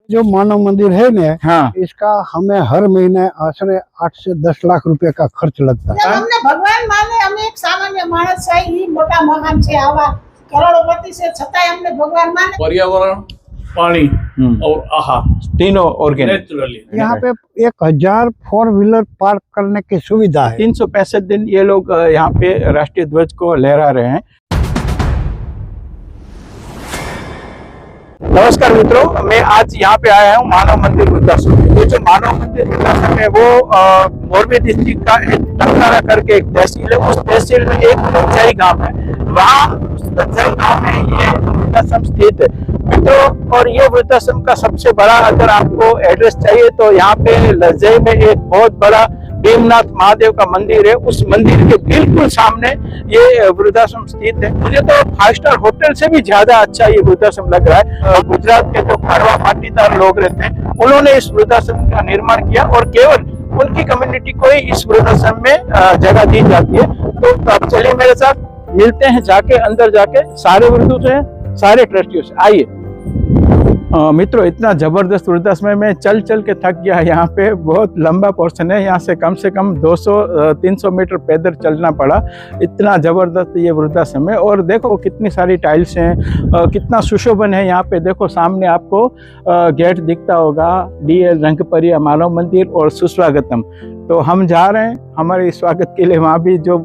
जो मानव मंदिर है ने, हाँ, इसका हमें हर महीने आश्रय 8 से 10 लाख रुपए का खर्च लगता है। हमने भगवान माने, हम एक सामान्य माणस है, ही मोटा महान છે આવા કરોડોપતિ છે, છતાંય हमने भगवान माने। पर्यावरण, पानी और आहार तीनों ऑर्गेनिक। नेचुरली। यहाँ पे 1000 4 व्हीलर पार्क करने की सुविधा है। 365 दिन ये लोग यहाँ पे राष्ट्रीय ध्वज को लहरा रहे हैं। नमस्कार मित्रों, मैं आज यहाँ पे आया हूँ मानव मंदिर वृद्धाश्रम। ये जो मानव मंदिर वृद्धाश्रम है वो मोरबी डिस्ट्रिक्ट का एक टंकारा करके एक तहसील है। उस तहसील में एक लज्जाई गांव है, वहाँ उस लज्जाई गांव में ये वृद्धाश्रम स्थित है मित्रों। और ये वृद्धाश्रम का सबसे बड़ा अगर आपको एड्रेस चाहिए तो यहाँ पे लज्जाई में एक बहुत बड़ा भीमनाथ महादेव का मंदिर है। उस मंदिर के बिल्कुल सामने ये वृद्धाश्रम स्थित है। मुझे तो 5 स्टार होटल से भी ज्यादा अच्छा ये वृद्धाश्रम लग रहा है। और गुजरात के जो खारवा पाटीदार लोग रहते हैं उन्होंने इस वृद्धाश्रम का निर्माण किया और केवल उनकी कम्युनिटी को ही इस वृद्धाश्रम में जगह दी जाती है। तो आप चलिए मेरे साथ मिलते हैं, जाके अंदर जाके सारे वृद्धों से, सारे ट्रस्टियों से। आइए मित्रों, इतना जबरदस्त वृद्धाश्रम में चल चल के थक गया। यहाँ पे बहुत लंबा पोर्शन है, यहाँ से कम 200-300 मीटर पैदल चलना पड़ा। इतना जबरदस्त ये वृद्धाश्रम है। और देखो कितनी सारी टाइल्स हैं, कितना सुशोभन है। यहाँ पे देखो सामने आपको गेट दिखता होगा, DL रंगपरिया मानव मंदिर और सुस्वागतम। तो हम जा रहे हैं हमारे स्वागत के लिए। वहाँ भी जो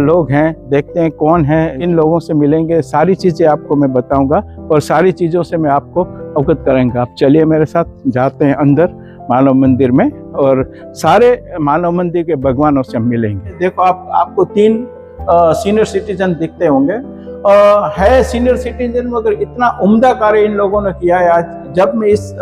लोग हैं, देखते हैं कौन है, इन लोगों से मिलेंगे, सारी चीज़ें आपको मैं बताऊंगा और सारी चीज़ों से मैं आपको अवगत करेंगे। आप चलिए मेरे साथ, जाते हैं अंदर मानव मंदिर में और सारे मानव मंदिर के भगवानों से हम मिलेंगे। देखो आपको 3 सीनियर सिटीजन दिखते होंगे। है सीनियर सिटीजन, मगर इतना उम्दा कार्य इन लोगों ने किया है। आज जब मैं इस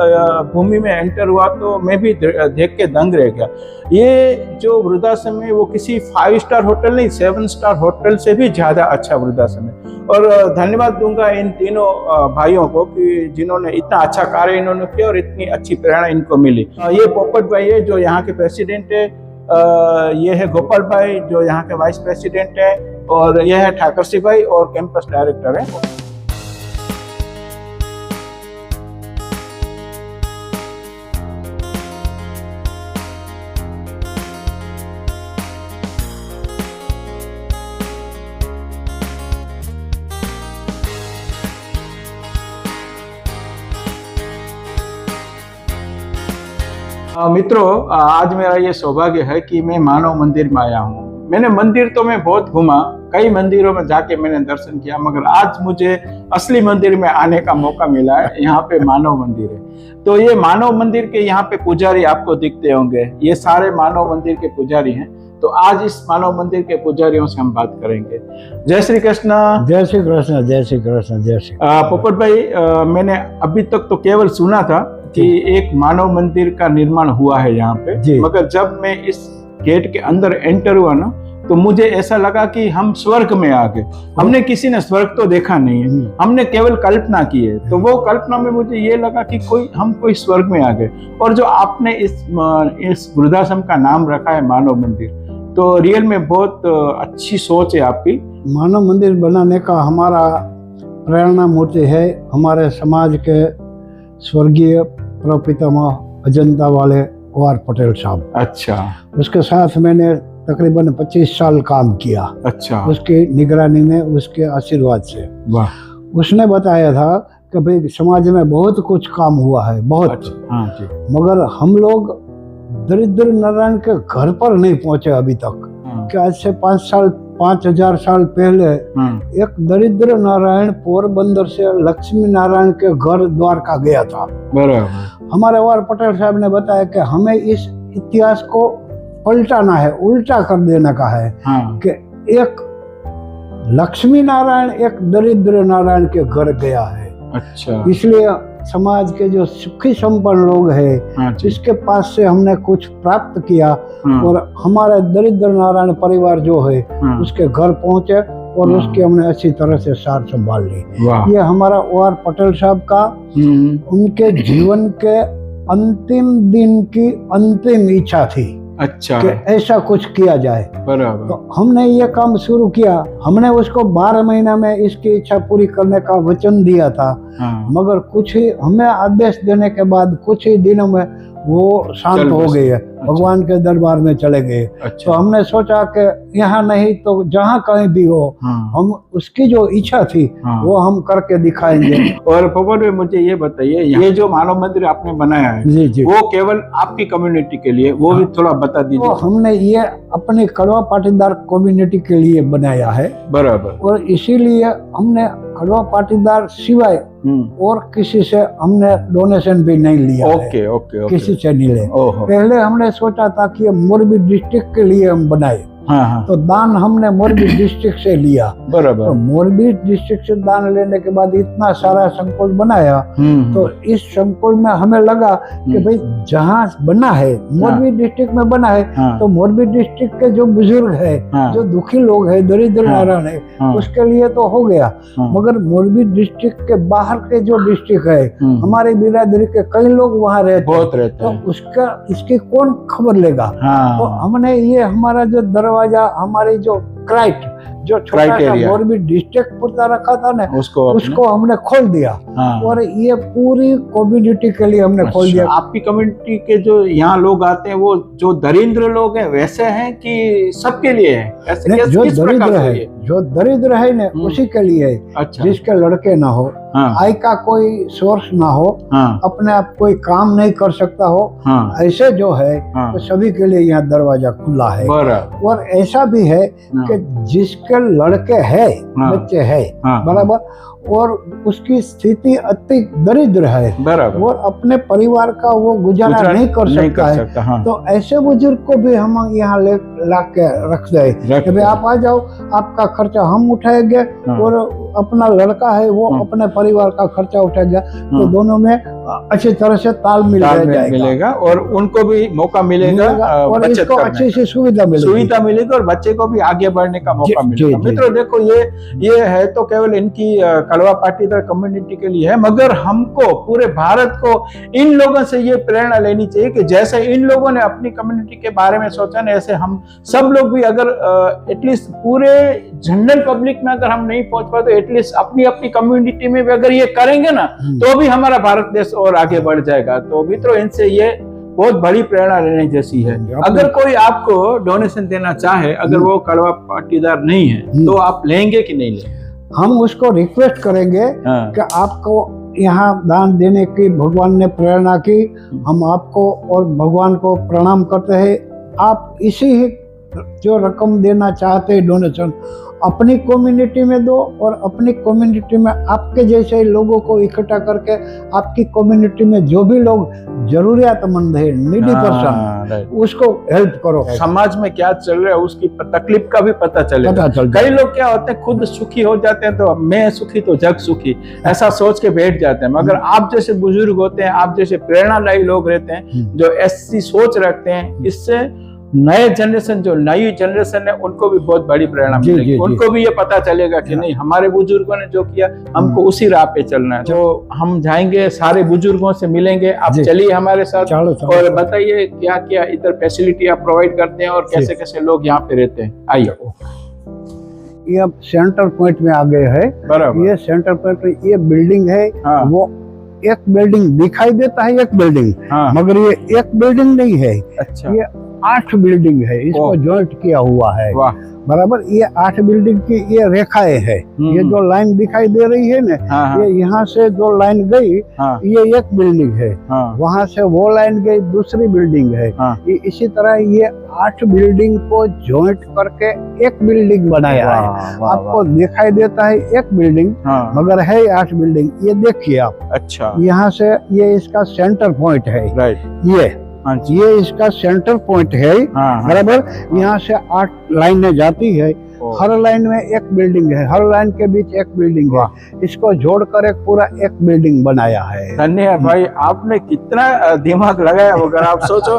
भूमि में एंटर हुआ तो मैं भी देख के दंग रह गया। ये जो वृद्धाश्रम है वो किसी 5 स्टार होटल नहीं, 7 स्टार होटल से भी ज्यादा अच्छा वृद्धाश्रम है। और धन्यवाद दूंगा इन तीनों भाइयों को कि जिन्होंने इतना अच्छा कार्य इन्होंने किया और इतनी अच्छी प्रेरणा इनको मिली। ये पोपट भाई है जो यहाँ के प्रेसिडेंट है, ये है गोपाल भाई जो यहाँ के वाइस प्रेसिडेंट है, और यह है ठाकर सिंह भाई और कैंपस डायरेक्टर है। मित्रों, आज मेरा ये सौभाग्य है कि मैं मानव मंदिर में आया हूँ। मैंने मंदिर तो मैं बहुत घूमा, कई मंदिरों में जाके मैंने दर्शन किया, मगर आज मुझे असली मंदिर में आने का मौका मिला है। यहाँ पे मानव मंदिर है। तो ये मानव मंदिर के यहाँ पे पुजारी आपको दिखते होंगे, ये सारे मानव मंदिर के पुजारी हैं। तो आज इस मानव मंदिर के पुजारियों से हम बात करेंगे। जय श्री कृष्ण। जय श्री कृष्ण, जय श्री कृष्ण, जय श्री। पोपट भाई, मैंने अभी तक तो केवल सुना था कि एक मानव मंदिर का निर्माण हुआ है यहाँ पे, मगर जब मैं इस गेट के अंदर एंटर हुआ ना तो मुझे ऐसा लगा कि हम स्वर्ग में आ गए। हमने किसी ने स्वर्ग तो देखा नहीं है, हमने केवल कल्पना की है। तो वो कल्पना में मुझे ये लगा कि हम कोई स्वर्ग में आ गए। और जो आपने इस वृद्धाश्रम का नाम रखा है मानव मंदिर, तो रियल में बहुत अच्छी सोच है आपकी। मानव मंदिर बनाने का हमारा प्रेरणा मूर्ति है हमारे समाज के स्वर्गीय प्रपितामह अजंता वाले OR पटेल साहब। अच्छा। उसके साथ मैंने तकरीबन 25 साल काम किया। अच्छा। उसकी निगरानी में, उसके आशीर्वाद से। वाह। उसने बताया था कि भाई समाज में बहुत कुछ काम हुआ है, बहुत। अच्छा। हाँ जी। मगर हम लोग दरिद्र नारायण के घर पर नहीं पहुंचे अभी तक। कि आज से 5,000 साल पहले एक दरिद्र नारायण पोरबंदर से लक्ष्मी नारायण के घर द्वारका गया था। बराबर। हमारे OR पटेल साहब ने बताया कि हमें इस इतिहास को पलटाना है, उल्टा कर देने का है। कि एक लक्ष्मी नारायण एक दरिद्र नारायण के घर गया है। अच्छा। इसलिए समाज के जो सुखी संपन्न लोग हैं, जिसके पास से हमने कुछ प्राप्त किया, और हमारे दरिद्र नारायण परिवार जो है उसके घर पहुंचे और उसकी हमने अच्छी तरह से सार संभाल ली। ये हमारा OR पटेल साहब का उनके जीवन के अंतिम दिन की अंतिम इच्छा थी। अच्छा कि ऐसा कुछ किया जाए। बराबर। तो हमने ये काम शुरू किया। हमने उसको 12 महीना में इसकी इच्छा पूरी करने का वचन दिया था। हाँ। मगर कुछ ही हमें आदेश देने के बाद कुछ ही दिनों में वो शांत हो गई है, भगवान के दरबार में चले गए। अच्छा। तो हमने सोचा कि यहाँ नहीं तो जहाँ कहीं भी हो, हाँ। हम उसकी जो इच्छा थी हाँ। वो हम करके दिखाएंगे। और पवन भाई मुझे ये बताइए, ये जो मानव मंदिर आपने बनाया है जी जी, वो केवल आपकी कम्युनिटी के लिए, वो भी थोड़ा बता तो दीजिए। हमने ये अपनी कड़वा पाटीदार कम्युनिटी के लिए बनाया है। बराबर। और इसीलिए हमने कड़वा पाटीदार सिवाय और किसी से हमने डोनेशन भी नहीं लिया है। Okay okay okay. किसी से नहीं ले। ओहो। पहले हमने सोचा था कि ये मोरबी डिस्ट्रिक्ट के लिए हम बनाए, हाँ हाँ। तो दान हमने मोरबी डिस्ट्रिक्ट से लिया। तो बराबर। मोरबी डिस्ट्रिक्ट से दान लेने के बाद इतना सारा संकुल बनाया, तो इस संकुल में हमें लगा कि भाई जहाँ बना है मोरबी डिस्ट्रिक्ट में बना है, हाँ। तो मोरबी डिस्ट्रिक्ट के जो बुजुर्ग है, हाँ। जो दुखी लोग है, दरिद्र हाँ। नारायण है, हाँ। उसके लिए तो हो गया। हाँ। मगर मोरबी डिस्ट्रिक्ट के बाहर के जो डिस्ट्रिक्ट है, हमारे बिरादरी के कई लोग वहाँ रहते बहुत रहते तो हैं। उसका इसकी कौन खबर लेगा। हाँ। तो हमने ये हमारा जो दरवाजा, हमारी जो क्राइट, जो छोटा सा क्राइटेरिया। मोरबी डिस्ट्रिक्ट पुरता रखा था ना, उसको हमने खोल दिया। हाँ। और ये पूरी कम्युनिटी के लिए हमने खोल दिया। आपकी कम्युनिटी के जो यहाँ लोग आते हैं वो जो दरिद्र लोग हैं वैसे हैं कि सबके लिए है? ऐसे नहीं, जो किस प्रकार दरिद्र से है, ये? जो दरिद्र है ना उसी के लिए है। अच्छा। जिसके लड़के ना हो, हाँ। आय का कोई सोर्स ना हो, हाँ। अपने आप कोई काम नहीं कर सकता हो, हाँ। ऐसे जो है हाँ। तो सभी के लिए यहाँ दरवाजा खुला है। बराबर। और ऐसा भी है कि जिसके लड़के है, हाँ। बच्चे है, हाँ। बराबर, और उसकी स्थिति अति दरिद्र है, बराबर। और अपने परिवार का वो गुजारा नहीं कर सकता है, हाँ। तो ऐसे बुजुर्ग को भी हम यहाँ ला के रख दे कि भाई आप आ जाओ, आपका खर्चा हम उठाएंगे, और अपना लड़का है वो अपने परिवार का खर्चा उठाएगा। तो दोनों में अच्छी तरह से तालमेल मिलेगा और उनको भी मौका मिलेगा और बचत इसको करने अच्छी सी सुविधा मिलेगी और बच्चे को भी आगे बढ़ने का मौका जी, मिलेगा। जी, मित्रों देखो, ये है तो केवल इनकी कड़वा पाटीदार कम्युनिटी के लिए है, मगर हमको पूरे भारत को इन लोगों से ये प्रेरणा लेनी चाहिए कि जैसे इन लोगों ने अपनी कम्युनिटी के बारे में सोचा ना, ऐसे हम सब लोग भी अगर एटलीस्ट पूरे जनरल पब्लिक में अगर हम नहीं पहुंच पाए तो एटलीस्ट अपनी अपनी कम्युनिटी में भी अगर ये करेंगे ना, तो भी हमारा भारत देश और आगे बढ़ जाएगा। तो मित्रों, इनसे ये बहुत बड़ी प्रेरणा लेने जैसी है। अगर कोई आपको डोनेशन देना चाहे, अगर वो कड़वा पाटीदार नहीं है, तो आप लेंगे कि नहीं लेंगे? हम उसको रिक्वेस्ट करेंगे कि आपको यहाँ दान देने की भगवान ने प्रेरणा की, हम आपको और भगवान को प्रणाम करते हैं। आप इसी जो रकम देना चाहते हैं डोनेशन, अपनी कम्युनिटी में दो, और अपनी कम्युनिटी में आपके जैसे लोगों को इकट्ठा करके आपकी कम्युनिटी में जो भी लोग जरूरियातमंद है, नीडी पर्सन, उसको हेल्प करो। समाज में क्या चल रहा है उसकी तकलीफ का भी पता चलेगा। कई लोग क्या होते हैं, खुद सुखी हो जाते हैं तो मैं सुखी तो जग सुखी, ऐसा सोच के बैठ जाते हैं। मगर आप जैसे बुजुर्ग होते हैं, आप जैसे प्रेरणादायी लोग रहते हैं जो ऐसी सोच रखते हैं, इससे नए जनरेशन, जो नई जनरेशन है, उनको भी बहुत बड़ी प्रेरणा मिलेगी। उनको भी ये पता चलेगा कि नहीं, हमारे बुजुर्गों ने जो किया, हमको उसी राह पे चलना है। तो हम जाएंगे, सारे बुजुर्गों से मिलेंगे। आप चलिए हमारे साथ और बताइए क्या क्या इधर फैसिलिटी आप प्रोवाइड करते हैं और कैसे कैसे लोग यहाँ पे रहते हैं। आइए। ये अब सेंटर पॉइंट में आ गए हैं। बराबर। ये सेंटर पॉइंट, ये बिल्डिंग है। हाँ। वो एक बिल्डिंग दिखाई देता है, एक बिल्डिंग, हाँ। मगर ये एक बिल्डिंग नहीं है। अच्छा। ये 8 बिल्डिंग है, इसको जॉइंट किया हुआ है। वाह। बराबर। ये 8 बिल्डिंग की ये रेखाएं है। ये जो लाइन दिखाई दे रही है ना, हाँ। ये यहाँ से जो लाइन गई, हाँ। ये एक बिल्डिंग है। हाँ। वहां से वो लाइन गई, दूसरी बिल्डिंग है। हाँ। इसी तरह ये 8 बिल्डिंग को जॉइंट करके एक बिल्डिंग बनाया है। आपको दिखाई देता है एक बिल्डिंग, मगर है 8 बिल्डिंग। ये देखिए आप। अच्छा। यहाँ से ये इसका सेंटर पॉइंट है। राइट। ये इसका सेंटर पॉइंट है। बराबर। यहाँ से 8 लाइनें जाती है, हर लाइन में एक बिल्डिंग है, हर लाइन के बीच एक बिल्डिंग है। इसको जोड़कर एक पूरा एक बिल्डिंग बनाया है। धन्यवाद भाई, आपने कितना दिमाग लगाया। अगर आप सोचो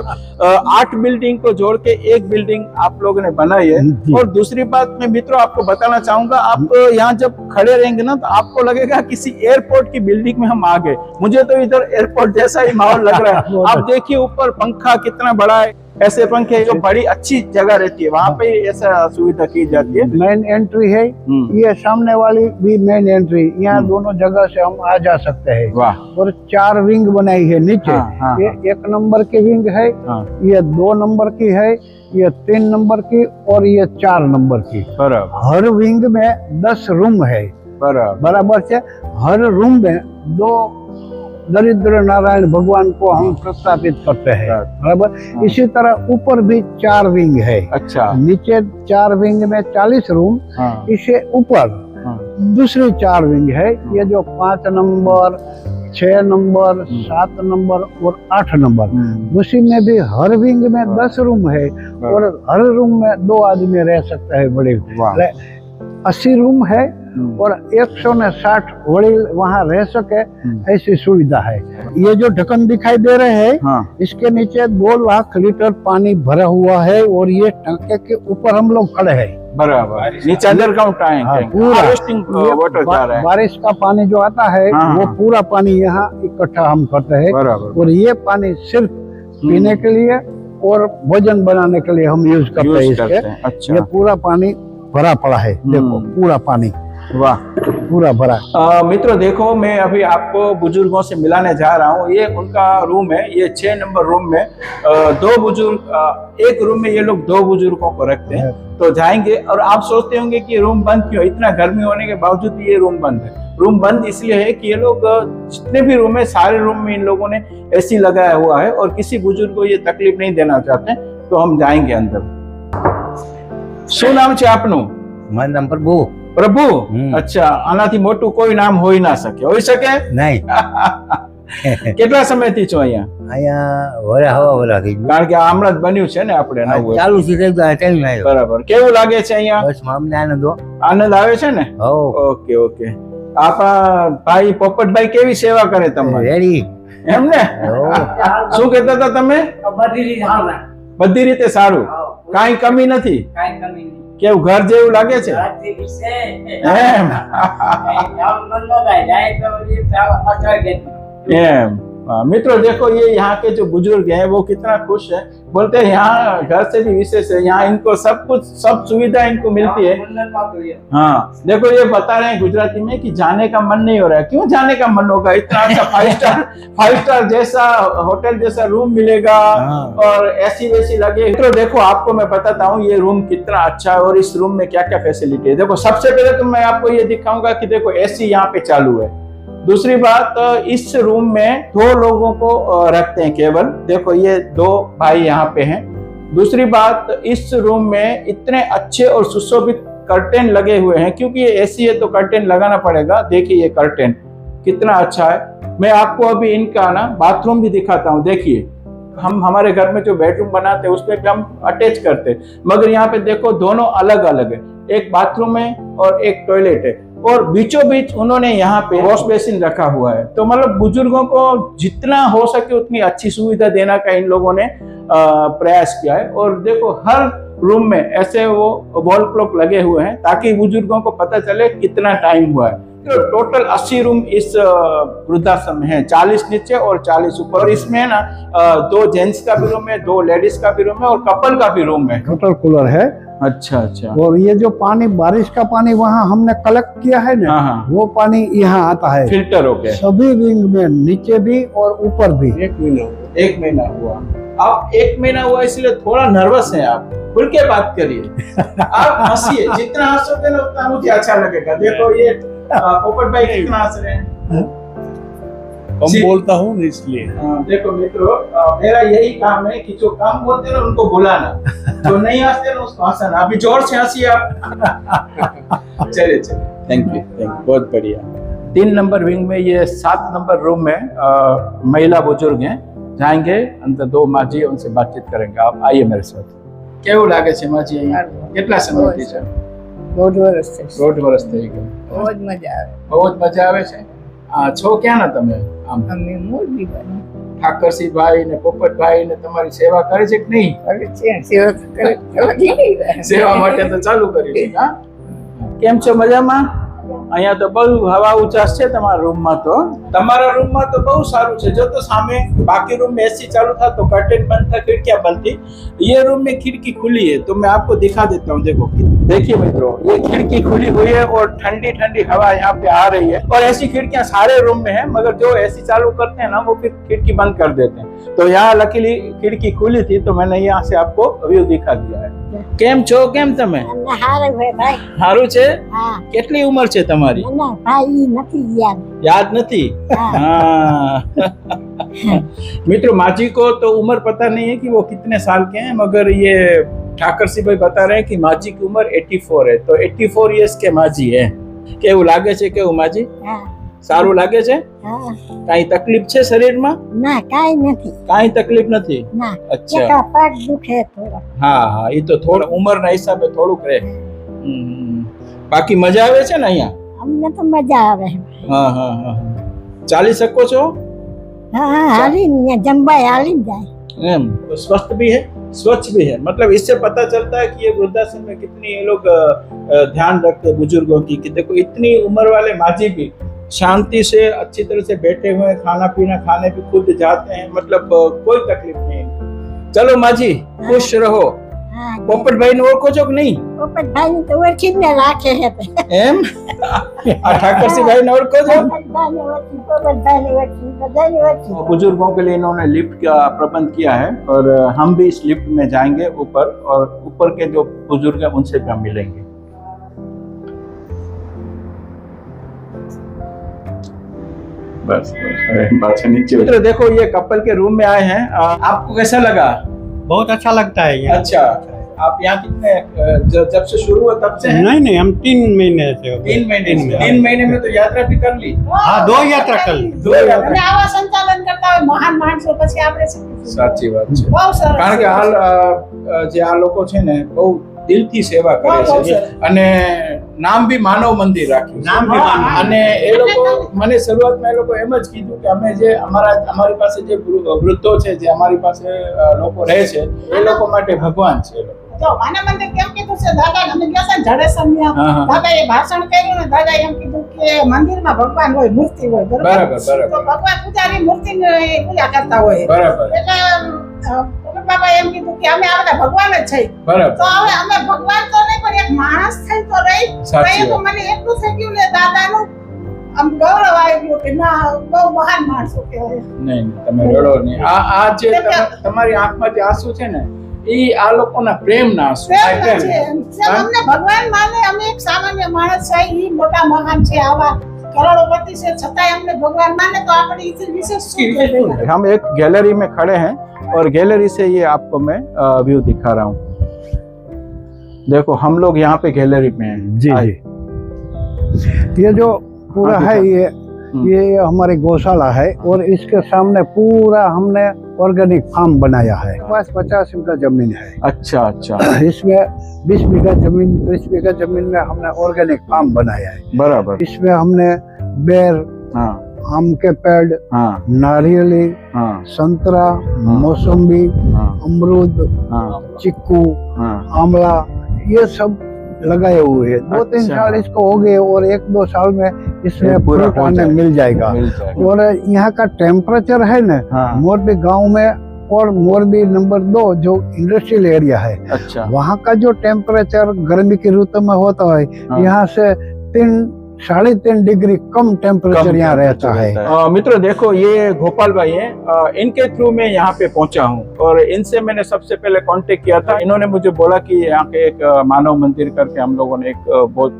8 बिल्डिंग को जोड़ के एक बिल्डिंग आप लोगों ने बनाई है। और दूसरी बात मैं मित्रों आपको बताना चाहूंगा, आप यहाँ जब खड़े रहेंगे ना, तो आपको लगेगा किसी एयरपोर्ट की बिल्डिंग में हम आ गए। मुझे तो इधर एयरपोर्ट जैसा ही माहौल लग रहा है। आप देखिए ऊपर पंखा कितना बड़ा है, ऐसे पंखे जो बड़ी अच्छी जगह रहती है वहाँ पे ऐसा सुविधा की जाती है। मेन एंट्री है, ये सामने वाली भी मेन एंट्री, यहाँ दोनों जगह से हम आ जा सकते हैं। वाह। और 4 विंग बनाई है नीचे। ये 1 नंबर की विंग है, ये 2 नंबर की है, ये 3 नंबर की और ये 4 नंबर की। बराबर। हर विंग में 10 रूम है। बराबर से हर रूम में 2 दरिद्र नारायण भगवान को हम प्रस्थापित करते हैं। बराबर। इसी तरह ऊपर भी 4 विंग है। अच्छा। नीचे 4 विंग में 40 रूम, इसे ऊपर दूसरी 4 विंग है। ये जो 5 नंबर, 6 नंबर, 7 नंबर और 8 नंबर, उसी में भी हर विंग में 10 रूम है और हर रूम में 2 आदमी रह सकते हैं। बड़े 80 रूम है और 160 वड़ील वहाँ रह सके, ऐसी सुविधा है। ये जो ढक्कन दिखाई दे रहे हैं, इसके नीचे 2 लाख लीटर पानी भरा हुआ है और ये टंके के ऊपर हम लोग खड़े हैं। बराबर। नीचे अंडरग्राउंड टैंक है, पूरा वाटर जा रहा है। बारिश का पानी जो आता है वो पूरा पानी यहाँ इकट्ठा हम करते हैं और ये पानी सिर्फ पीने के लिए और भोजन बनाने के लिए हम यूज करते हैं इसके। अच्छा। ये पूरा पानी भरा पड़ा है, देखो पूरा पानी। वाह, पूरा भरा। मित्रों देखो, मैं अभी आपको बुजुर्गों से मिलाने जा रहा हूँ। ये उनका रूम है। ये 6 नंबर रूम में 2 बुजुर्ग, एक रूम में ये लोग 2 बुजुर्गों को रखते हैं। तो जाएंगे और आप सोचते होंगे कि रूम बंद क्यों, इतना गर्मी होने के बावजूद भी ये रूम बंद है। रूम बंद इसलिए है कि ये लोग जितने भी रूम है सारे रूम में इन लोगों ने एसी लगाया हुआ है और किसी बुजुर्ग को ये तकलीफ नहीं देना चाहते। तो हम जाएंगे अंदर। શું નામ છે આપનું? મારું નામ પ્રભુ. પ્રભુ? અચ્છા, આનાથી મોટું કોઈ નામ હોઈ ના શકે. હોઈ શકે? નહીં. કેટલા સમયથી છો અહીંયા? અહીંયા વરા હવા વરા થઈ ગયું. કારણ કે આ હમણાં જ બન્યું છે ને આપણે નવું. ચાલુ છે ટાઈમ આવ્યો. બરાબર. કેવું લાગે છે અહીંયા? બસ અમને આનંદ હો. આનંદ આવે છે ને? હો. Okay okay. આપણા ભાઈ પોપટભાઈ કેવી સેવા કરે તમારી? રેડી. એમ ને? શું કહેતા હતા તમે? બધી રીતે સારું. કાંઈ કમી નથી? કેવું ઘર જેવું લાગે છે? एम मित्रों देखो, ये यहाँ के जो बुजुर्ग हैं वो कितना खुश है। बोलते हैं यहाँ घर से भी विशेष है, यहाँ इनको सब कुछ, सब सुविधा इनको मिलती है। हाँ देखो, ये बता रहे हैं गुजराती में कि जाने का मन नहीं हो रहा है। क्यों जाने का मन होगा? इतना अच्छा 5 स्टार जैसा होटल जैसा रूम मिलेगा और एसी वेसी लगे। मित्रों देखो, आपको मैं बताता हूँ ये रूम कितना अच्छा है और इस रूम में क्या क्या फैसिलिटी है। देखो, सबसे पहले तो मैं आपको ये दिखाऊंगा कि देखो एसी यहाँ पे चालू है। दूसरी बात, इस रूम में 2 लोगों को रखते हैं केवल। देखो ये 2 भाई यहाँ पे हैं। दूसरी बात, इस रूम में इतने अच्छे और सुशोभित कर्टेन लगे हुए हैं, क्योंकि ये एसी है तो कर्टेन लगाना पड़ेगा। देखिए ये कर्टेन कितना अच्छा है। मैं आपको अभी इनका ना बाथरूम भी दिखाता हूँ। देखिए, हम हमारे घर में जो बेडरूम बनाते हैं उसमें भी हम अटैच करते हैं, मगर यहाँ पे देखो दोनों अलग अलग है। एक बाथरूम है और एक टॉयलेट है और बीचों बीच उन्होंने यहाँ पे वॉश बेसिन रखा हुआ है। तो मतलब बुजुर्गों को जितना हो सके उतनी अच्छी सुविधा देने का इन लोगों ने प्रयास किया है। और देखो, हर रूम में ऐसे वो वॉल क्लॉक लगे हुए हैं ताकि बुजुर्गों को पता चले कितना टाइम हुआ है। तो टोटल 80 रूम इस वृद्धाश्रम में है, 40 नीचे और 40 ऊपर। और इसमें ना 2 जेंट्स का भी रूम है, 2 लेडीज का भी रूम है और कपल का भी रूम है। टोटल कूलर है। अच्छा अच्छा। और ये जो पानी, बारिश का पानी वहाँ हमने कलेक्ट किया है ना, वो पानी यहाँ आता है फिल्टर हो गया सभी विंग में, नीचे भी और ऊपर भी। 1 महीना हुआ। आप 1 महीना हुआ इसलिए थोड़ा नर्वस हैं आप। खुल के बात करिए, आप हंसिए। जितना हंसोगे ना उतना मुझे अच्छा लगेगा। देखो ये पोपट भाई कितना हंस रहे हैं। कम बोलता हूँ ना इसलिए। देखो मित्रों, मेरा यही काम है कि जो काम बोलते हैं ना उनको बुलाना, जो नहीं हंसते ना उसको हंसाना। अभी जोर से हंसिए आप। चलिए चलिए, थैंक यू बहुत बढ़िया। 3 नंबर विंग में ये 7 नंबर रूम में महिला बुजुर्ग हैं। जाएंगे अंदर, 2 माजी, उनसे बातचीत करेंगे। आप आइए मेरे साथ। કેવું લાગે છે માજી અહીંયા? કેટલા સમયથી છે? 1.5 વર્ષ છે. 1.5 વર્ષ થઈ ગયું. બહુ જ મજા આવે. બહુ જ મજા આવે છે. છો ક્યાં ના તમે? આમ અમે મોરબી બની. ઠાકરસિંહ ભાઈ ને પોપટ ભાઈ ને તમારી સેવા કરે છે કે નહીં? હવે છે સેવા કરે. સેવા માટે તો ચાલુ કરી છે. હા, કેમ છો? મજામાં? અહીંયા તો બહુ હવા ઉજાસ છે તમારા રૂમમાં તો. તમારા રૂમમાં તો બહુ સારું છે. જો तो सामने बाकी रूम में एसी चालू था तो कर्टेन बंद था, खिड़कियां बंद थी. ये रूम में खिड़की खुली है तो मैं आपको दिखा देता हूँ. देखो, देखिए मित्रों, ये खिड़की खुली हुई है और ठंडी ठंडी हवा यहाँ पे आ रही है. और ऐसी खिड़कियां सारे रूम में है, मगर जो एसी चालू करते हैं ना वो फिर खिड़की बंद कर देते हैं. तो यहाँ लकीली खिड़की खुली थी तो मैंने यहाँ से आपको व्यू दिखा दिया है. કેમ છો? કેમ તમે? હારું હે ભાઈ. સારું છે. હા. કેટલી ઉંમર છે તમારી? ના ભાઈ નથી યાદ. याद नहीं. हाँ. मित्रों, माजी को तो उम्र पता नहीं है कि वो कितने साल के हैं, मगर ये ठाकर सिंह भाई बता रहे हैं कि माजी की उम्र 84 है. तो 84 इयर्स के माजी है. केवू लागे छे? केवू माजी? હા. सारू लागे छे? હા. काई तकलीफ छे शरीर में? ના કાઈ નથી. काई तकलीफ नहीं? ના. अच्छा. એકા પગ દુખે થોડો. हाँ हाँ, ये तो थोड़ा उम्र ना हिसाबे थोड़ુંક रहे. बाकी मजा आवे छे ने અહીંયા? અમને તો મજા આવે. हाँ हाँ हाँ. चाली सको छो? હા હાલી ને જંબાઈ હાલી જાય. एम तो स्वस्थ भी है, स्वच्छ भी है. मतलब इससे पता चलता है कि ये वृद्धाश्रम में कितनी ये लोग ध्यान रखते हैं बुजुर्गों की. कि देखो, इतनी उम्र वाले माजी भी शांति से अच्छी तरह से बैठे हुए, खाना पीना खाने भी खुद जाते हैं. मतलब कोई तकलीफ नहीं. चलो माजी, खुश रहो. હા. પોપટ ભાઈ ને ઓળખો છો કે નહીં? પોપટ ભાઈ તો ઓળખીને રાખે છે. એમ? આ ઠાકરસિંહ ભાઈ ने ઓળખો છો? પોપટ ભાઈ ઓળખી બધાને ઓળખી. बुजुर्गों के लिए इन्होंने लिफ्ट का प्रबंध किया है और हम भी इस लिफ्ट में जाएंगे ऊपर, और ऊपर के जो बुजुर्ग हैं उनसे भी हम मिलेंगे. बस बस नीचे. मित्र देखो, ये कपल के रूम में आए हैं. आपको कैसा लगा? बहुत अच्छा लगता है ये. अच्छा. आप यहाँ कितने जब से शुरू हुआ तब से हैं? नहीं नहीं, हम 3 महीने से. 3 महीने से. 3 महीने में तो यात्रा भी कर ली. हाँ, 2 यात्रा कर ली. 2 અને यात्रा. આવા સંચાલન કરતા હોય મહાન માણસો, પછી આપણે શું કીધું? સાચી વાત છે. બહુ સરસ. કારણ કે હાલ જે આ લોકો છે ને બહુ દિલથી સેવા કરે બહુ છે. સરસ. અને નામ બી માનવ મંદિર રાખ્યું છે. નામ બી માનવ. અને એ લોકો મને શરૂઆતમાં એ લોકો એમ જ કીધું કે અમે જે અમારી પાસે જે વૃદ્ધો છે, જે અમારી પાસે લોકો રહે છે, એ લોકો માટે ભગવાન છે. એ લોકો જો માનવ મંદિર કેમ કીધું છે? દાદા અમે ગયા છે ને જડેસરના, હા, હા. દાદાએ ભાષણ કર્યું ને દાદાએ એમ કીધું કે મંદિરમાં ભગવાન હોય, મૂર્તિ હોય. બરાબર, બરાબર. તો ભગવાન પૂજારી મૂર્તિની પૂજા કરતા હોય. બરાબર એટલે બાબા એમ કીધું કે અમે આ બધા ભગવાન જ છે. બરાબર. તો હવે અમે ભગવાન તો નહીં પણ એક માણસ થઈ તો રહી. સાચી તો મને એટલું થઈ ગયું ને દાદાનું આમ ગૌરવ આવી ગયું કે ના, બહુ મહાન માણસો કહેવાય. નહીં, તમે રડો નહીં. આ જે તમારી આંખમાં જે આંસુ છે ને, એ આ લોકોના પ્રેમના આંસુ. પ્રેમ છે. જેમ અમને ભગવાન માને, અમે એક સામાન્ય માણસ છે, ઈ મોટા મહાન છે, આવા करोड़पति से छताय हमने भगवान माने तो अपनी इसे विशेष चीज। हम एक गैलरी में खड़े हैं और गैलरी से ये आपको मैं व्यू दिखा रहा हूँ। देखो, हम लोग यहाँ पे गैलरी में हैं। जी जी। ये जो पूरा है ये हमारी गौशाला है और इसके सामने पूरा हमने ऑर्गेनिक फार्म बनाया है। 50 बीघा जमीन है। अच्छा अच्छा। इसमें 20 बीघा जमीन 30 बीघा जमीन में हमने ऑर्गेनिक फार्म बनाया है। बराबर। इसमें हमने बेर, हाँ, आम के पेड़, हाँ, नारियली, हाँ, संतरा, मौसम्बी, हाँ, अमरूद, हाँ, चिक्कू, हाँ, आंवला, ये सब लगाए हुए हैं। 2-3 अच्छा। साल इसको हो गए और 1-2 साल में इसमें पूरा फ्रूट हो आने जाएगा। मिल जाएगा। और यहाँ का टेम्परेचर है ना, हाँ। मोरबी गांव में और मोरबी नंबर 2 जो इंडस्ट्रियल एरिया है, अच्छा, वहाँ का जो टेम्परेचर गर्मी की ऋतु में होता है, हाँ। यहाँ से 3-3.5 डिग्री कम टेम्परेचर यहाँ रहता है। मित्रों देखो, ये गोपाल भाई हैं। इनके थ्रू मैं यहाँ पे पहुंचा हूँ और इनसे मैंने सबसे पहले कांटेक्ट किया था। इन्होंने मुझे बोला कि यहाँ के एक मानव मंदिर करके हम लोगों ने एक बहुत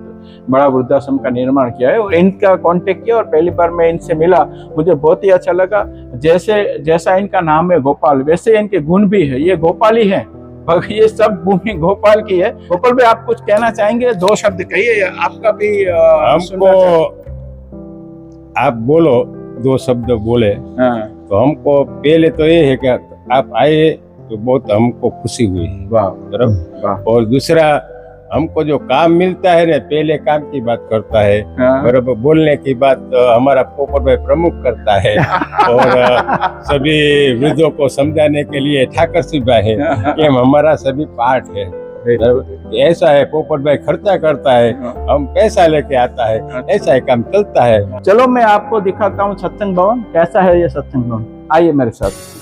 बड़ा वृद्धाश्रम का निर्माण किया है और इनका कांटेक्ट किया और पहली बार मैं इनसे मिला, मुझे बहुत ही अच्छा लगा। जैसा इनका नाम है गोपाल, वैसे इनके गुण भी है। ये गोपाली है, ये सब भूमि गोपाल की है। गोपाल भाई, आप कुछ कहना चाहेंगे? 2 शब्द कहिए, आपका भी हमको आप बोलो 2 शब्द बोले। हाँ। तो हमको पहले तो ये है कि आप आए तो बहुत हमको खुशी हुई। वाह, बराबर। और दूसरा, हमको जो काम मिलता है ना, पहले काम की बात करता है, हाँ। बराबर। बोलने की बात हमारा पोपट भाई प्रमुख करता है और सभी वृद्धों को समझाने के लिए ठाकर सिंह भाई है कि हमारा सभी पार्ट है। ऐसा है, पोपट भाई खर्चा करता है, हम पैसा लेके आता है, ऐसा है काम चलता है। चलो मैं आपको दिखाता हूँ सत्संग भवन कैसा है। ये सत्संग भवन, आइए मेरे साथ।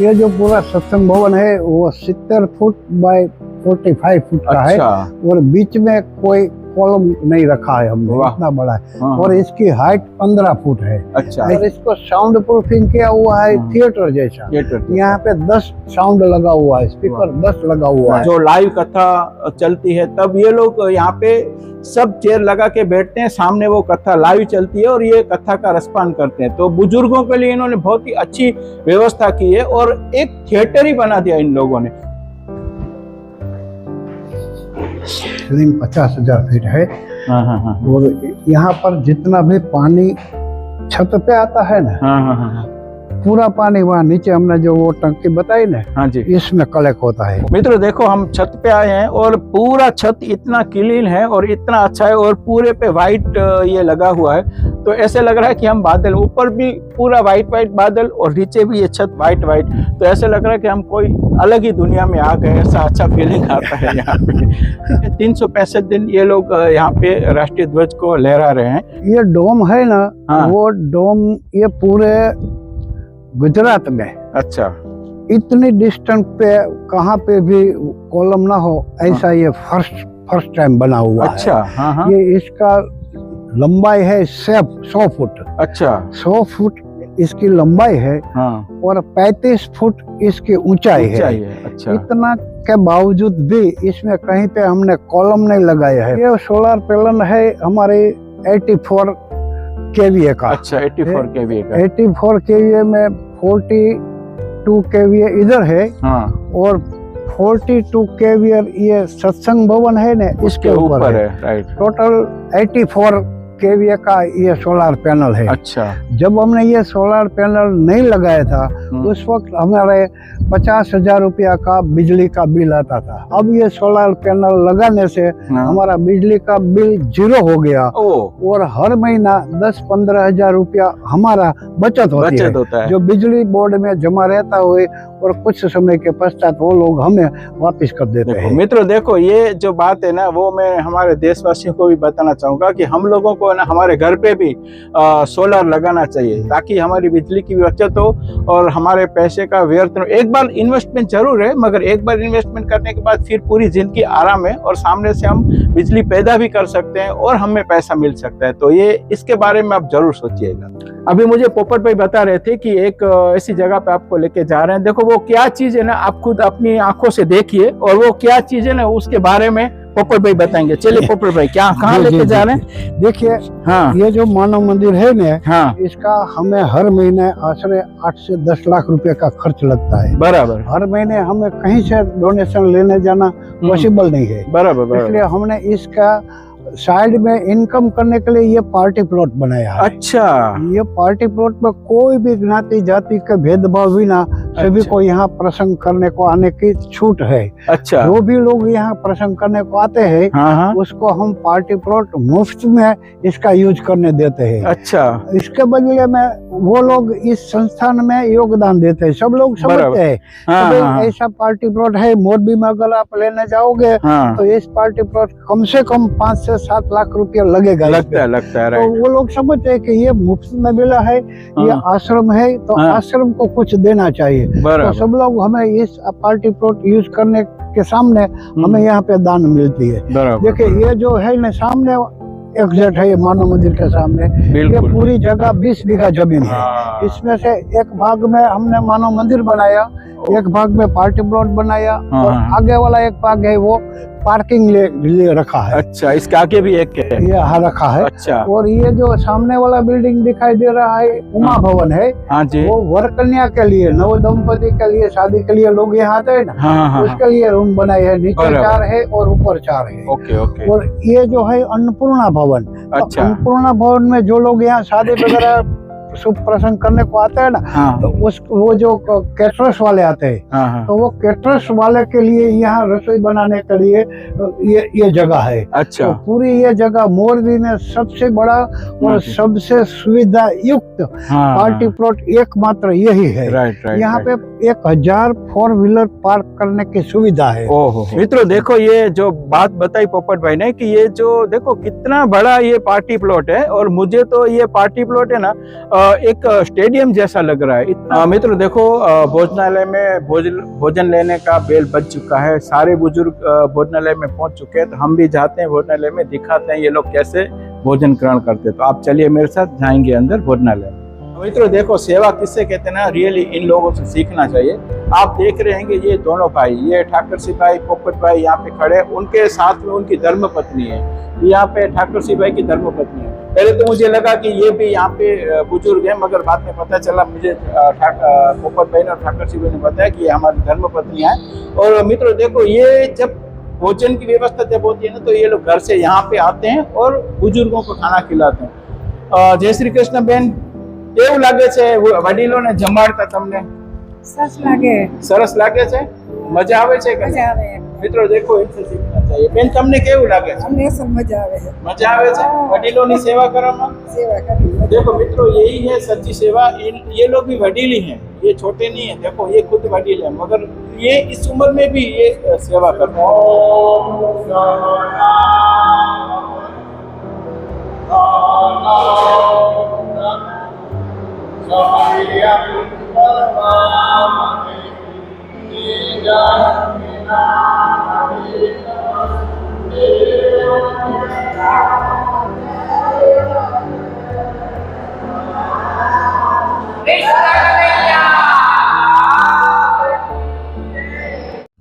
ये जो पूरा सत्संग भवन है वो 70 फुट बाय 45 फुट का है और बीच में कोई कॉलम नहीं रखा है हमने, इतना बड़ा है। और इसकी हाइट 15 फुट है। अच्छा। और इसको साउंड प्रूफिंग किया हुआ है थिएटर जैसा। यहाँ पे 10 साउंड लगा हुआ है, स्पीकर 10 लगा हुआ है। जो लाइव कथा चलती है तब ये लोग यहाँ पे सब चेयर लगा के बैठते हैं, सामने वो कथा लाइव चलती है और ये कथा का रसपान करते हैं। तो बुजुर्गों के लिए इन्होंने बहुत ही अच्छी व्यवस्था की है और एक थिएटर ही बना दिया इन लोगों ने। सीलिंग 50,000 फीट है। और यहाँ पर जितना भी पानी छत पे आता है ना, पूरा पानी वहाँ नीचे हमने जो वो टंकी बताई ना, हाँ जी, इसमें कलेक्ट होता है। मित्रों देखो, हम छत पे आए हैं और पूरा छत इतना क्लीन है और इतना अच्छा है और पूरे पे वाइट ये लगा हुआ है, तो ऐसे लग रहा है कि हम बादल, ऊपर भी पूरा वाइट वाइट बादल और नीचे भी ये छत वाइट वाइट, तो ऐसे लग रहा है कि हम कोई अलग ही दुनिया में आ गए, ऐसा अच्छा फीलिंग आता है यहाँ पे। 365 दिन ये लोग यहाँ पे राष्ट्रीय ध्वज को लहरा रहे हैं। ये डोम है ना, वो डोम ये पूरे गुजरात में, अच्छा, इतनी डिस्टेंस पे कहाँ पे भी कॉलम ना हो ऐसा ये फर्स्ट टाइम बना हुआ है। अच्छा। ये इसका लंबाई है 100 फुट। अच्छा, 100 फुट इसकी लंबाई है और 35 फुट इसकी ऊंचाई है। अच्छा। इतना के बावजूद भी इसमें कहीं पे हमने कॉलम नहीं लगाया है। ये सोलर पैनल है हमारे 84 केवीए का। अच्छा, 84 केवीए का। 84 केवीए में 42 केवीए इधर है और 42 केवीए ये सत्संग भवन है ना, इसके ऊपर है। राइट। टोटल 84 केवीए का ये सोलर पैनल है। अच्छा। जब हमने ये सोलर पैनल नहीं लगाया था उस वक्त हमारे 50,000 रुपया का बिजली का बिल आता था। अब ये सोलर पैनल लगाने से हमारा बिजली का बिल 0 हो गया और हर महीना 10-15 हजार रुपया हमारा बचत होती है, जो बिजली बोर्ड में जमा रहता हुए और कुछ समय के पश्चात वो लोग हमें वापस कर देते हैं। मित्रों देखो, ये जो बात है ना, वो मैं हमारे देशवासियों को भी बताना चाहूंगा कि हम लोगों को ना हमारे घर पे भी सोलर लगाना चाहिए ताकि हमारी बिजली की बचत हो और हमारे पैसे का व्यर्थ। एक बार इन्वेस्टमेंट जरूर है, मगर एक बार इन्वेस्टमेंट करने के बाद फिर पूरी जिंदगी आराम है और सामने से हम बिजली पैदा भी कर सकते हैं और हमें पैसा मिल सकता है। तो ये इसके बारे में आप जरूर सोचिएगा। अभी मुझे पोपट भाई बता रहे थे कि एक ऐसी जगह पे आपको लेके जा रहे हैं। देखो वो क्या चीज है ना, आप खुद अपनी आंखों से देखिए और वो क्या चीज है ना उसके बारे में पोपट भाई बताएंगे। चलिए पोपट भाई, क्या कहाँ लेके जा रहे हैं? देखिए, ये जो मानव मंदिर है ना, इसका हमें हर महीने आश्रय 8 से 10 लाख रुपए का खर्च लगता है। बराबर। हर महीने हमें कहीं से डोनेशन लेने जाना पॉसिबल नहीं है। बराबर। इसलिए हमने इसका साइड में इनकम करने के लिए ये पार्टी प्लॉट बनाया है। अच्छा। ये पार्टी प्लॉट में कोई भी ज्ञाति जाति का भेदभाव बिना सभी को यहाँ प्रसंग करने को आने की छूट है। अच्छा। जो भी लोग यहाँ प्रसंग करने को आते हैं उसको हम पार्टी प्लॉट मुफ्त में इसका यूज करने देते हैं। अच्छा। इसके बदले में वो लोग इस संस्थान में योगदान देते हैं। सब लोग समझते हैं ऐसा पार्टी प्लॉट है मोरबी में, अगर आप लेने जाओगे तो इस पार्टी प्लॉट कम से कम 5 से 7 लाख रुपया लगेगा। लगता है। तो वो लोग समझते हैं कि ये मुफ्त में मिला है, ये आश्रम है तो आश्रम को कुछ देना चाहिए। तो सब लोग हमें इस पार्टी प्लॉट यूज करने के सामने हमें यहाँ पे दान मिलती है। देखिए, ये जो है ना सामने एग्जैक्ट है, ये मानव मंदिर के सामने ये पूरी जगह 20 बीघा जमीन है। इसमें से एक भाग में हमने मानव मंदिर बनाया, एक भाग में पार्टी प्लॉट बनाया और आगे वाला एक भाग है वो पार्किंग ले रखा है। अच्छा, इसके आगे भी एक है? ये रखा है। अच्छा। और ये जो सामने वाला बिल्डिंग दिखाई दे रहा है उमा भवन है। हाँ जी। वो वर कन्या के लिए, नव दंपति के लिए, शादी के लिए लोग यहाँ आते हैं ना, उसके लिए रूम बनाए है। नीचे 4 है और ऊपर 4 है। ओके। और ये जो है अन्नपूर्णा भवन। अच्छा। अन्नपूर्णा भवन में जो लोग यहाँ शादी वगैरह शुभ प्रसंग करने को आते हैं ना, हाँ तो उस वो जो कैटरर्स वाले आते हैं, हाँ हाँ। तो वो कैटरर्स वाले के लिए यहाँ रसोई बनाने के लिए ये जगह है। अच्छा तो पूरी ये जगह मोरबी में सबसे बड़ा और सबसे सुविधा युक्त हाँ पार्टी प्लॉट एकमात्र यही है। Right right. यहाँ पे 1000 4 व्हीलर पार्क करने की सुविधा है। ओहो मित्रों देखो ये जो बात बताई पोपट भाई ने कि ये जो देखो कितना बड़ा ये पार्टी प्लॉट है, और मुझे तो ये पार्टी प्लॉट है ना एक स्टेडियम जैसा लग रहा है। मित्रों देखो भोजनालय में भोजन लेने का बेल बज चुका है, सारे बुजुर्ग भोजनालय में पहुंच चुके हैं। तो हम भी जाते हैं भोजनालय में, दिखाते हैं ये लोग कैसे भोजन ग्रहण करते हैं। तो आप चलिए मेरे साथ, जाएंगे अंदर भोजनालय। मित्रों देखो सेवा किससे कहते हैं ना, रियली इन लोगों से सीखना चाहिए। आप देख रहे हैं कि ये दोनों भाई, ये ठाकर सिंह भाई पोपट भाई यहाँ पे खड़े, उनके साथ में उनकी धर्मपत्नी है। यहाँ पे ठाकर सिंह भाई की धर्मपत्नी है। पहले तो मुझे लगा कि ये भी यहाँ पे बुजुर्ग है, मगर बाद में पता चला मुझे पोपट भाई ने और ठाकर सिंह भाई ने बताया कि ये हमारी धर्मपत्नी है। और मित्रों देखो ये जब भोजन की व्यवस्था जब होती है ना, तो ये लोग घर से यहाँ पे आते हैं और बुजुर्गों को खाना खिलाते हैं। जय श्री कृष्ण बेन, કેવું લાગે છે વડીલોને જમાડતા તમને? સરસ લાગે છે, મજા આવે છે કે? મિત્રો देखो इनसे सीखना चाहिए। बेन તમને કેવું લાગે છે? મજા આવે છે વડીલોની સેવા કરવામાં? देखो मित्रों यही है सच्ची सेवा। ये लोग भी वडील ही हैं, ये छोटे नहीं है। देखो ये खुद वडील है, मगर ये इस उम्र में भी ये सेवा करते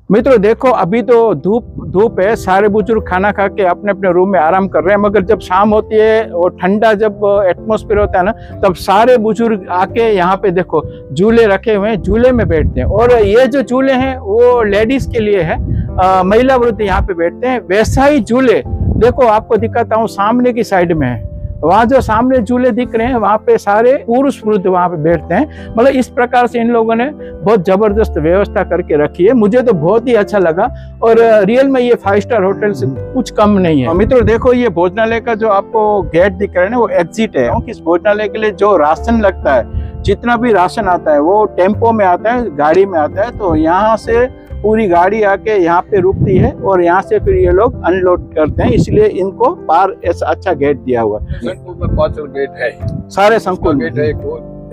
मित्रों देखो अभी तो धूप है, सारे बुजुर्ग खाना खा के अपने अपने रूम में आराम कर रहे हैं। मगर जब शाम होती है और ठंडा जब एटमॉस्फेयर होता है ना, तब सारे बुजुर्ग आके यहाँ पे देखो झूले रखे हुए हैं, झूले में बैठते हैं। और ये जो झूले हैं वो लेडीज के लिए है, महिला वृद्ध यहाँ पे बैठते हैं। वैसा ही झूले देखो आपको दिखाता हूँ, सामने की साइड में है, वहाँ जो सामने झूले दिख रहे हैं वहाँ पे सारे पुरुष वृद्ध वहाँ पे बैठते हैं। मतलब इस प्रकार से इन लोगों ने बहुत जबरदस्त व्यवस्था करके रखी है। मुझे तो बहुत ही अच्छा लगा, और रियल में ये 5 स्टार होटल से कुछ कम नहीं है। मित्रों देखो ये भोजनालय का जो आपको गेट दिख रहा है ना, वो एग्जिट है। इस भोजनालय के लिए जो राशन लगता है, जितना भी राशन आता है वो टेम्पो में आता है, गाड़ी में आता है। तो यहाँ से पूरी गाड़ी आके यहाँ पे रुकती है और यहाँ से फिर ये लोग अनलोड करते हैं, इसलिए इनको पार ऐसा अच्छा गेट दिया हुआ है। संकुल में 5 गेट है, सारे संकुल गेट है।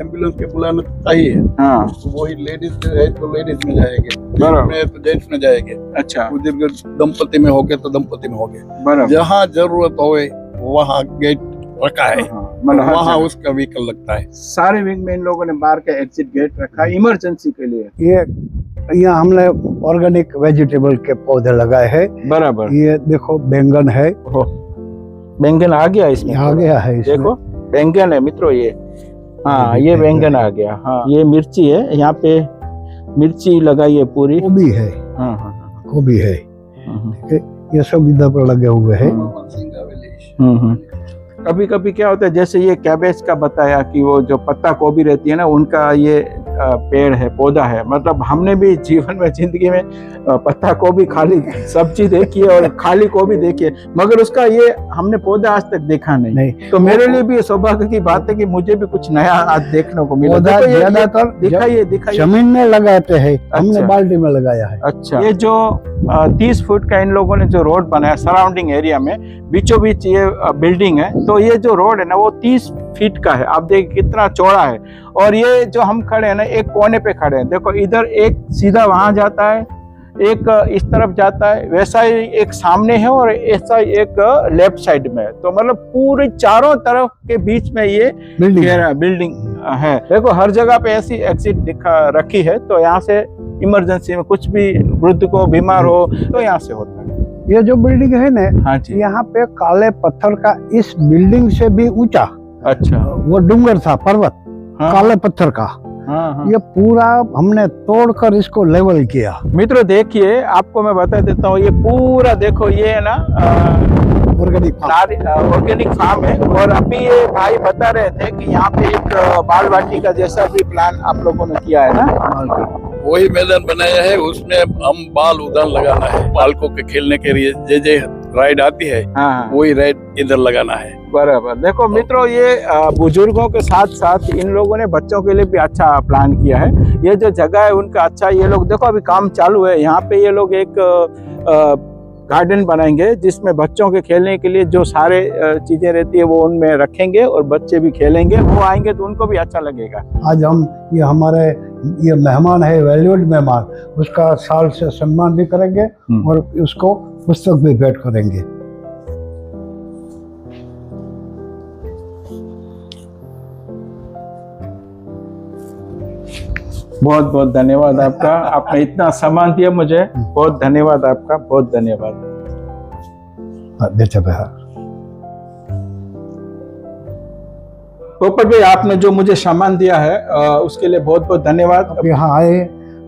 एम्बुलेंस के बुलाना चाहिए, हाँ वही लेडीज है तो लेडीज में जाएंगे, बराबर में तो जेंट्स में जाएंगे। अच्छा बुजुर्ग दंपति में हो गए तो दंपति में हो गए। बराबर, जहाँ जरूरत हो वहाँ गेट रखा है, मतलब हर वहाँ जगह। उसका व्हीकल लगता है। सारे विंग में इन लोगों ने बाहर का एग्जिट गेट रखा है इमरजेंसी के लिए। ये यहाँ हमने ऑर्गेनिक वेजिटेबल के पौधे लगाए हैं। बराबर, ये देखो बैंगन है, बैंगन आ गया इसमें, आ गया है इसमें। देखो बैंगन है मित्रों ये, हाँ ये बैंगन आ गया। हाँ ये मिर्ची है, यहाँ पे मिर्ची लगाई है पूरी। गोभी है, हाँ हाँ गोभी है, ठीक है, ये सब इधर पर लगे हुए हैं। कभी कभी क्या होता है, जैसे ये कैबेज का बताया कि वो जो पत्ता गोभी रहती है ना, उनका ये पेड़ है, पौधा है। मतलब हमने भी जीवन में, जिंदगी में पत्ता गोभी खाली सब्जी देखी है और खाली गोभी देखी है, मगर उसका ये हमने पौधा आज तक देखा नहीं। तो मेरे लिए भी सौभाग्य की बात है कि मुझे भी कुछ नया आज देखने को मिला। पौधा देखो ये ज्यादातर दिखाइए जमीन में लगाते हैं, हमने अच्छा। बाल्टी में लगाया है। अच्छा, ये जो 30 फुट का इन लोगों ने जो रोड बनाया सराउंडिंग एरिया में, बीचों बीच ये बिल्डिंग है। तो ये जो रोड है ना वो 30 फीट का है, आप देखिए कितना चौड़ा है। और ये जो हम खड़े हैं ना, एक कोने पे खड़े हैं, देखो इधर एक सीधा वहां जाता है, एक इस तरफ जाता है, वैसा ही एक सामने है और ऐसा ही एक लेफ्ट साइड में है। तो मतलब पूरे चारों तरफ के बीच में ये बिल्डिंग है। देखो हर जगह पे ऐसी एग्जिट दिखा रखी है, तो यहाँ से इमरजेंसी में कुछ भी वृद्ध को बीमार हो तो यहाँ से होता है। ये जो बिल्डिंग है ना, हाँ जी, यहाँ पे काले पत्थर का इस बिल्डिंग से भी ऊंचा अच्छा, वो डूंगर था, पर्वत, हाँ, काले पत्थर का। हाँ, हाँ। ये पूरा हमने तोड़कर इसको लेवल किया। मित्रों देखिए, आपको मैं बता देता हूँ, ये पूरा देखो, ये है ना ऑर्गेनिक ऑर्गेनिक फार्म है। और अभी ये भाई बता रहे थे कि यहाँ पे एक बाल वाटी का जैसा भी प्लान आप लोगों ने किया है ना, वही मैदान बनाया है, उसमें हम बाल उधर लगाना है, बालकों के खेलने के लिए जे राइड आती है, हाँ वही राइड इधर लगाना है। बराबर। देखो मित्रों, ये बुजुर्गों के साथ साथ इन लोगों ने बच्चों के लिए भी अच्छा प्लान किया है। ये जो जगह है उनका अच्छा, ये लोग देखो अभी काम चालू है। यहाँ पे ये लोग एक गार्डन बनाएंगे जिसमें बच्चों के खेलने के लिए जो सारे चीजें रहती है वो उनमें रखेंगे और बच्चे भी खेलेंगे। वो आएंगे तो उनको भी अच्छा लगेगा। आज हम ये हमारे ये मेहमान है, वैल्यूड मेहमान, उसका साल से सम्मान भी करेंगे और उसको पुस्तक भी भेंट करेंगे। बहुत बहुत धन्यवाद आपका, आपने इतना सम्मान दिया मुझे, बहुत धन्यवाद आपका, बहुत धन्यवाद। पोपट भाई, आपने जो मुझे सम्मान दिया है उसके लिए बहुत बहुत धन्यवाद। आप यहाँ आए,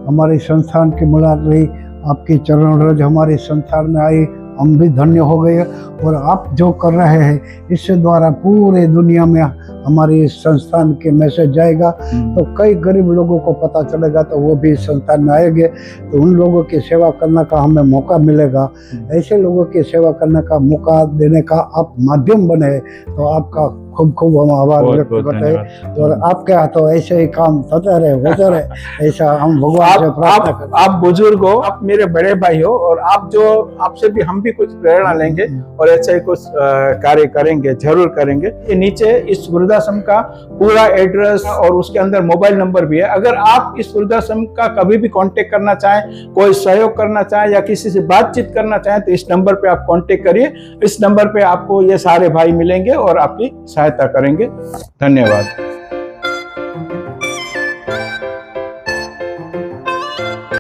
हमारी संस्थान की मुलाकात रही, आपकी चरण रज हमारी संस्थान में आई, हम भी धन्य हो गए। और आप जो कर रहे हैं इससे द्वारा पूरे दुनिया में हमारी इस संस्थान के मैसेज जाएगा, तो कई गरीब लोगों को पता चलेगा, तो वो भी इस संस्थान में आएंगे, तो उन लोगों की सेवा करने का हमें मौका मिलेगा। ऐसे लोगों की सेवा करने का मौका देने का आप माध्यम बने, तो आपका खूब खूब हम आभार व्यक्त करते हैं। और आपके हाथों ऐसे ही काम होते रहे, ऐसा हम भगवान से प्रार्थना करते हैं। आप बुजुर्ग हो, आप मेरे बड़े भाई हो, और आप जो आपसे भी हम भी कुछ प्रेरणा लेंगे और ऐसे ही कुछ कार्य करेंगे, जरूर करेंगे। ये नीचे इस वृद्धाश्रम का पूरा एड्रेस और उसके अंदर मोबाइल नंबर भी है। अगर आप इस वृद्धाश्रम का कभी भी कांटेक्ट करना चाहें, कोई सहयोग करना चाहें या किसी से बातचीत करना चाहें, तो इस नंबर पे आप कांटेक्ट करिए। इस नंबर पे आपको ये सारे भाई मिलेंगे और आपकी सहायता करेंगे। धन्यवाद।